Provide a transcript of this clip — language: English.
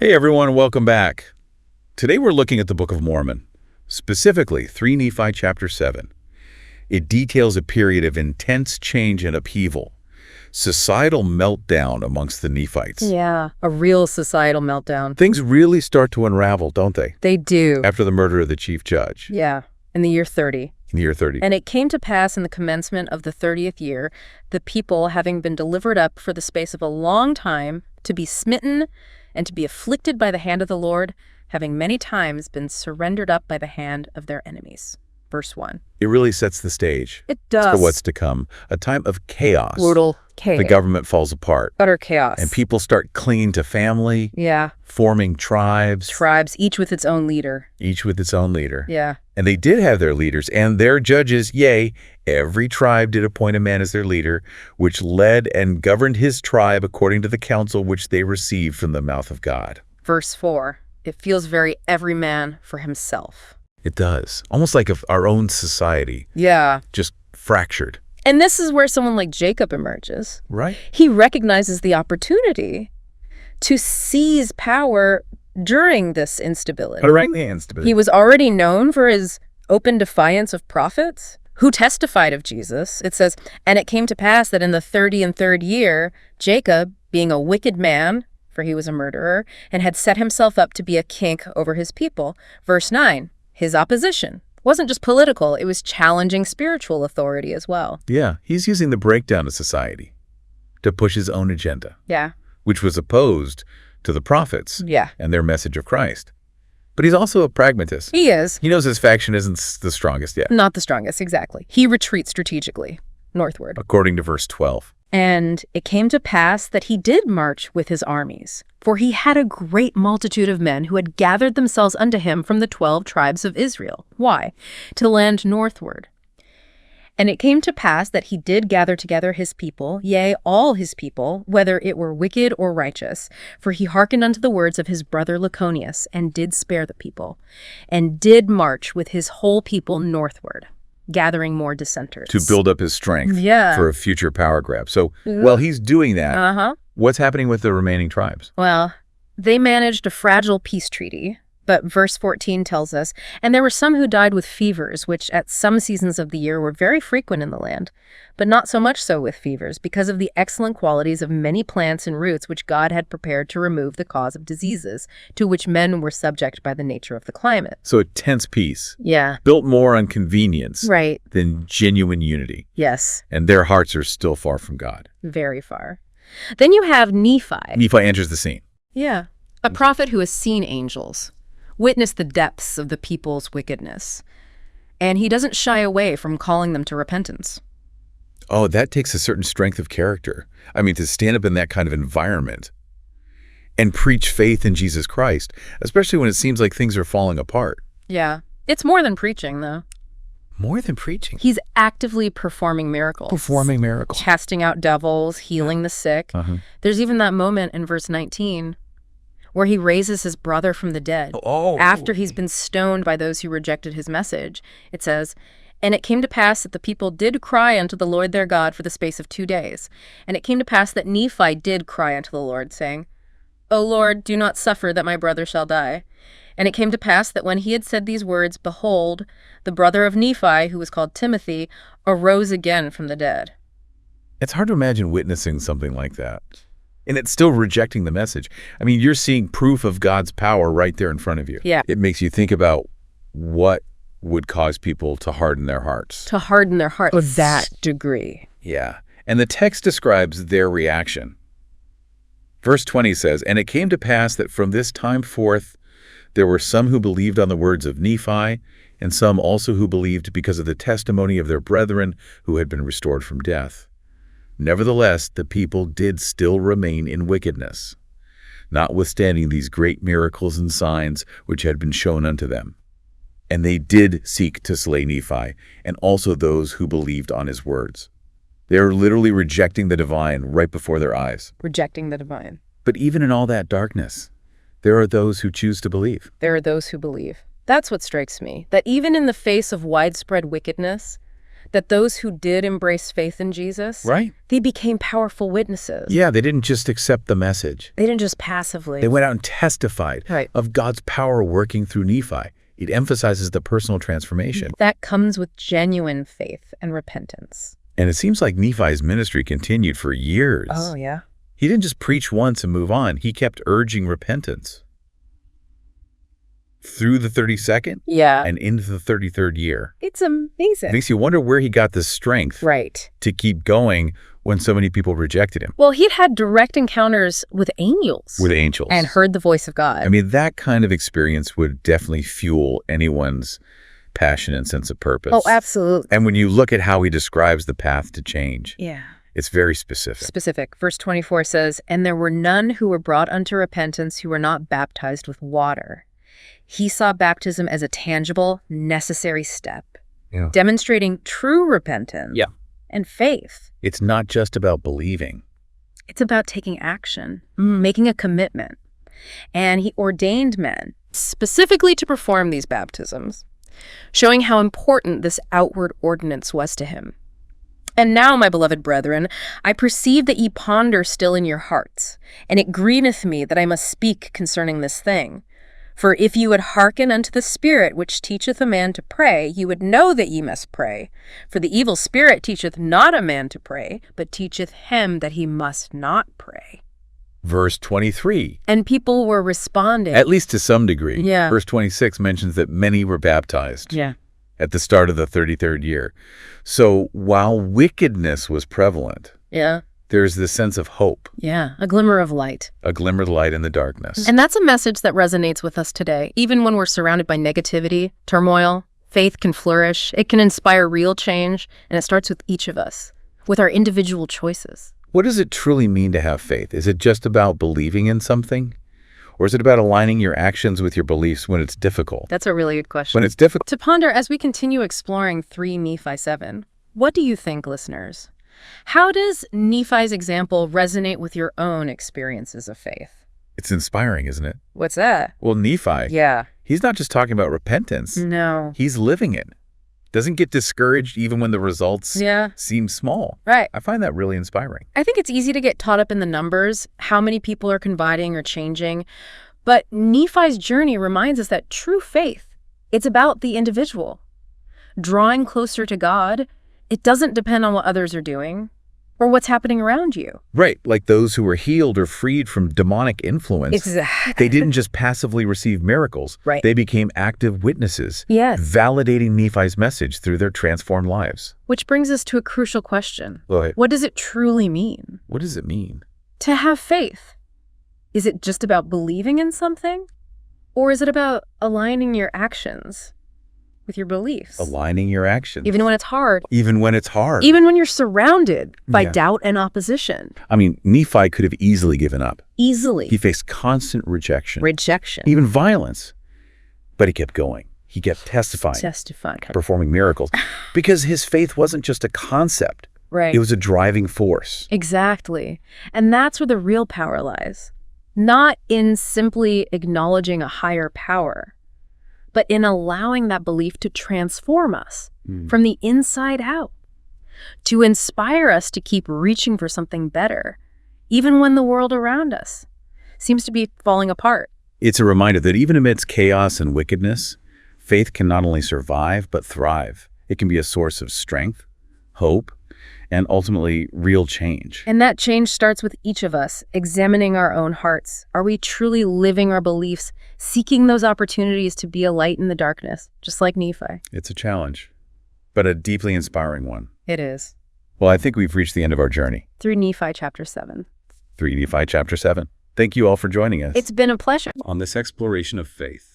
Hey everyone, welcome back. Today we're looking at the Book of Mormon, specifically 3 Nephi chapter 7. It details a period of intense change and upheaval, societal meltdown amongst the Nephites. Yeah, a real societal meltdown. Things really start to unravel, don't they? They do. After the murder of the chief judge. Yeah, in the year 30. In the year 30. And it came to pass in the commencement of the 30th year, the people having been delivered up for the space of a long time, to be smitten and to be afflicted by the hand of the Lord, having many times been surrendered up by the hand of their enemies. Verse 1. It really sets the stage. It does. For what's to come. A time of chaos. Brutal chaos. The government falls apart. Utter chaos. And people start clinging to family. Yeah. Forming tribes. Tribes, each with its own leader. Each with its own leader. Yeah. And they did have their leaders and their judges. Yea, every tribe did appoint a man as their leader, which led and governed his tribe according to the counsel which they received from the mouth of God. Verse 4. It feels very every man for himself. It does. Almost like our own society. Yeah. Just fractured. And this is where someone like Jacob emerges. Right. He recognizes the opportunity to seize power during this instability. He was already known for his open defiance of prophets who testified of Jesus. It says, and it came to pass that in the 33rd year, Jacob, being a wicked man, for he was a murderer, and had set himself up to be a king over his people. Verse 9. His opposition wasn't just political, it was challenging spiritual authority as well. Yeah, he's using the breakdown of society to push his own agenda. Yeah. Which was opposed to the prophets and their message of Christ. But he's also a pragmatist. He is. He knows his faction isn't the strongest yet. Not the strongest, exactly. He retreats strategically northward. According to verse 12. And it came to pass that he did march with his armies, for he had a great multitude of men who had gathered themselves unto him from the 12 tribes of Israel. Why? To land northward. And it came to pass that he did gather together his people, yea, all his people, whether it were wicked or righteous. For he hearkened unto the words of his brother Laconius, and did spare the people, and did march with his whole people northward, gathering more dissenters. To build up his strength for a future power grab. So while he's doing that, what's happening with the remaining tribes? Well, they managed a fragile peace treaty, but verse 14 tells us, and there were some who died with fevers, which at some seasons of the year were very frequent in the land, but not so much so with fevers, because of the excellent qualities of many plants and roots which God had prepared to remove the cause of diseases, to which men were subject by the nature of the climate. So a tense peace. Yeah. Built more on convenience than genuine unity. Yes. And their hearts are still far from God. Very far. Then you have Nephi. Nephi enters the scene. Yeah. A prophet who has seen angels, witnessed the depths of the people's wickedness, and he doesn't shy away from calling them to repentance. Oh, that takes a certain strength of character. I mean, to stand up in that kind of environment and preach faith in Jesus Christ, especially when it seems like things are falling apart. Yeah. It's more than preaching, though. More than preaching. He's actively performing miracles. Performing miracles. Casting out devils, healing the sick. There's even that moment in verse 19 where he raises his brother from the dead. After he's been stoned by those who rejected his message. It says, and it came to pass that the people did cry unto the Lord their God for the space of 2 days. And it came to pass that Nephi did cry unto the Lord, saying, O Lord, do not suffer that my brother shall die. And it came to pass that when he had said these words, behold, the brother of Nephi, who was called Timothy, arose again from the dead. It's hard to imagine witnessing something like that. And it's still rejecting the message. I mean, you're seeing proof of God's power right there in front of you. Yeah. It makes you think about what would cause people to harden their hearts. To harden their hearts. To that degree. Yeah. And the text describes their reaction. Verse 20 says, and it came to pass that from this time forth there were some who believed on the words of Nephi, and some also who believed because of the testimony of their brethren who had been restored from death. Nevertheless, the people did still remain in wickedness, notwithstanding these great miracles and signs which had been shown unto them. And they did seek to slay Nephi, and also those who believed on his words. They are literally rejecting the divine right before their eyes. Rejecting the divine. But even in all that darkness, there are those who choose to believe. There are those who believe. That's what strikes me, that even in the face of widespread wickedness, that those who did embrace faith in Jesus, they became powerful witnesses. Yeah, they didn't just accept the message. They didn't just passively. They went out and testified of God's power working through Nephi. It emphasizes the personal transformation. That comes with genuine faith and repentance. And it seems like Nephi's ministry continued for years. Oh, yeah. He didn't just preach once and move on. He kept urging repentance. Through the 32nd and into the 33rd year. It's amazing. It makes you wonder where he got the strength to keep going when so many people rejected him. Well, he'd had direct encounters with angels. And heard the voice of God. I mean, that kind of experience would definitely fuel anyone's passion and sense of purpose. Oh, absolutely. And when you look at how he describes the path to change, it's very specific. Verse 24 says, "And there were none who were brought unto repentance who were not baptized with water." He saw baptism as a tangible, necessary step, demonstrating true repentance and faith. It's not just about believing. It's about taking action, making a commitment. And he ordained men specifically to perform these baptisms, showing how important this outward ordinance was to him. "And now, my beloved brethren, I perceive that ye ponder still in your hearts, and it grieveth me that I must speak concerning this thing. For if you would hearken unto the Spirit which teacheth a man to pray, you would know that ye must pray. For the evil spirit teacheth not a man to pray, but teacheth him that he must not pray." Verse 23. And people were responding. At least to some degree. Verse 26 mentions that many were baptized at the start of the 33rd year. So while wickedness was prevalent, there's this sense of hope. A glimmer of light. A glimmer of light in the darkness. And that's a message that resonates with us today. Even when we're surrounded by negativity, turmoil, faith can flourish. It can inspire real change, and it starts with each of us, with our individual choices. What does it truly mean to have faith? Is it just about believing in something? Or is it about aligning your actions with your beliefs when it's difficult? That's a really good question. When it's difficult. To ponder as we continue exploring 3 Nephi 7, what do you think, listeners? How does Nephi's example resonate with your own experiences of faith? It's inspiring, isn't it? What's that? Well, Nephi, he's not just talking about repentance. No. He's living it. Doesn't get discouraged even when the results seem small. Right. I find that really inspiring. I think it's easy to get caught up in the numbers, how many people are converting or changing. But Nephi's journey reminds us that true faith, it's about the individual. Drawing closer to God, it doesn't depend on what others are doing or what's happening around you. Right, like those who were healed or freed from demonic influence. Exactly. They didn't just passively receive miracles. They became active witnesses, validating Nephi's message through their transformed lives. Which brings us to a crucial question. Right. What does it truly mean? What does it mean? To have faith. Is it just about believing in something? Or is it about aligning your actions with your beliefs? Aligning your actions. Even when it's hard. Even when it's hard. Even when you're surrounded by doubt and opposition. I mean, Nephi could have easily given up. Easily. He faced constant rejection. Rejection. Even violence. But he kept going. He kept testifying. Performing miracles. Because his faith wasn't just a concept. Right. It was a driving force. Exactly. And that's where the real power lies. Not in simply acknowledging a higher power, but in allowing that belief to transform us from the inside out, to inspire us to keep reaching for something better, even when the world around us seems to be falling apart. It's a reminder that even amidst chaos and wickedness, faith can not only survive, but thrive. It can be a source of strength, hope, and ultimately real change. And that change starts with each of us examining our own hearts. Are we truly living our beliefs, seeking those opportunities to be a light in the darkness, just like Nephi? It's a challenge, but a deeply inspiring one. It is. Well, I think we've reached the end of our journey. Through Nephi chapter 7. Through Nephi chapter 7. Thank you all for joining us. It's been a pleasure. On this exploration of faith.